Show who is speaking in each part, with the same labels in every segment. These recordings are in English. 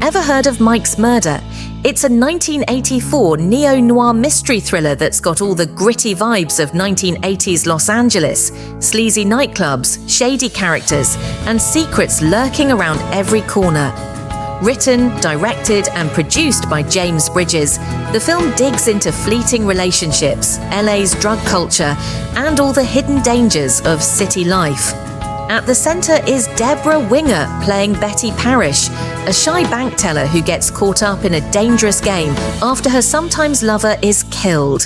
Speaker 1: ever heard of Mike's Murder? It's a 1984 neo-noir mystery thriller that's got all the gritty vibes of 1980s Los Angeles, sleazy nightclubs, shady characters, and secrets lurking around every corner. Written, directed, and produced by James Bridges, the film digs into fleeting relationships, LA's drug culture, and all the hidden dangers of city life. At the centre is Debra Winger playing Betty Parrish, a shy bank teller who gets caught up in a dangerous game after her sometimes lover is killed.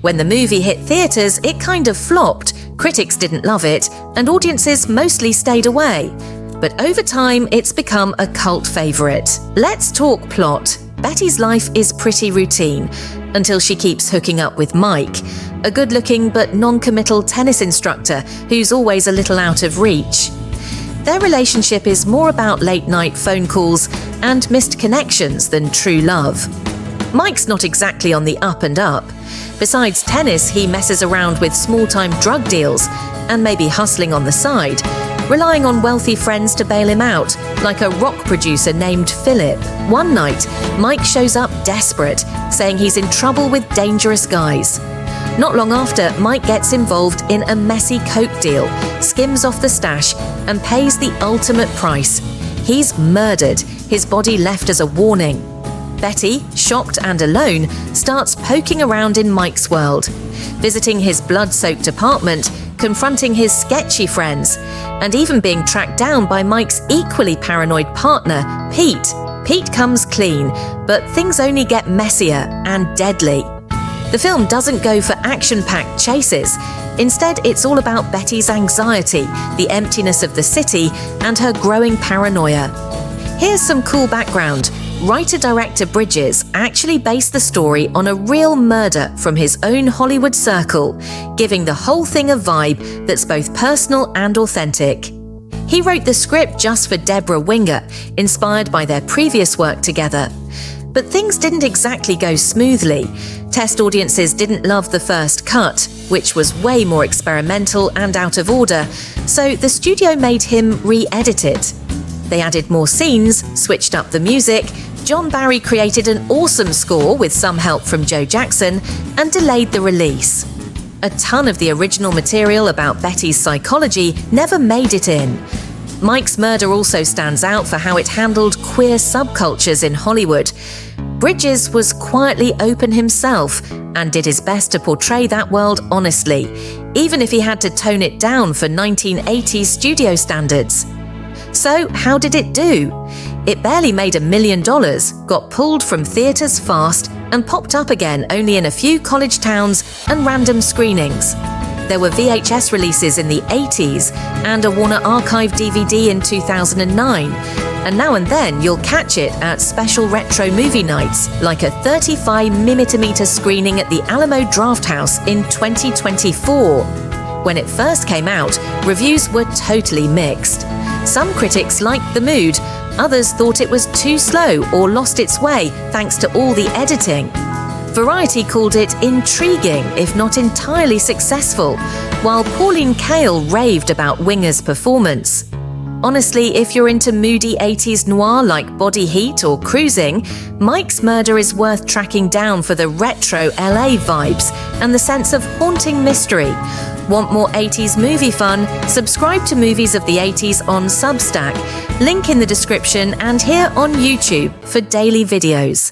Speaker 1: When the movie hit theatres, it kind of flopped, critics didn't love it, and audiences mostly stayed away. But over time, it's become a cult favourite. Let's talk plot. Betty's life is pretty routine, until she keeps hooking up with Mike, a good-looking but non-committal tennis instructor who's always a little out of reach. Their relationship is more about late-night phone calls and missed connections than true love. Mike's not exactly on the up and up. Besides tennis, he messes around with small-time drug deals and maybe hustling on the side, relying on wealthy friends to bail him out, like a rock producer named Philip. One night, Mike shows up desperate, saying he's in trouble with dangerous guys. Not long after, Mike gets involved in a messy coke deal, skims off the stash, and pays the ultimate price. He's murdered, his body left as a warning. Betty, shocked and alone, starts poking around in Mike's world, visiting his blood-soaked apartment, confronting his sketchy friends, and even being tracked down by Mike's equally paranoid partner, Pete. Pete comes clean, but things only get messier and deadly. The film doesn't go for action-packed chases. Instead, it's all about Betty's anxiety, the emptiness of the city, and her growing paranoia. Here's some cool background. Writer-director Bridges actually based the story on a real murder from his own Hollywood circle, giving the whole thing a vibe that's both personal and authentic. He wrote the script just for Debra Winger, inspired by their previous work together. But things didn't exactly go smoothly. Test audiences didn't love the first cut, which was way more experimental and out of order, so the studio made him re-edit it. They added more scenes, switched up the music, John Barry created an awesome score with some help from Joe Jackson, and delayed the release. A ton of the original material about Betty's psychology never made it in. Mike's Murder also stands out for how it handled queer subcultures in Hollywood. Bridges was quietly open himself and did his best to portray that world honestly, even if he had to tone it down for 1980s studio standards. So, how did it do? It barely made $1 million, got pulled from theatres fast, and popped up again only in a few college towns and random screenings. There were VHS releases in the 80s and a Warner Archive DVD in 2009, and now and then you'll catch it at special retro movie nights, like a 35mm screening at the Alamo Drafthouse in 2024. When it first came out, reviews were totally mixed. Some critics liked the mood, others thought it was too slow or lost its way thanks to all the editing. Variety called it intriguing, if not entirely successful, while Pauline Kael raved about Winger's performance. Honestly, if you're into moody 80s noir like Body Heat or Cruising, Mike's Murder is worth tracking down for the retro LA vibes and the sense of haunting mystery. Want more 80s movie fun? Subscribe to Movies of the 80s on Substack, link in the description, and here on YouTube for daily videos.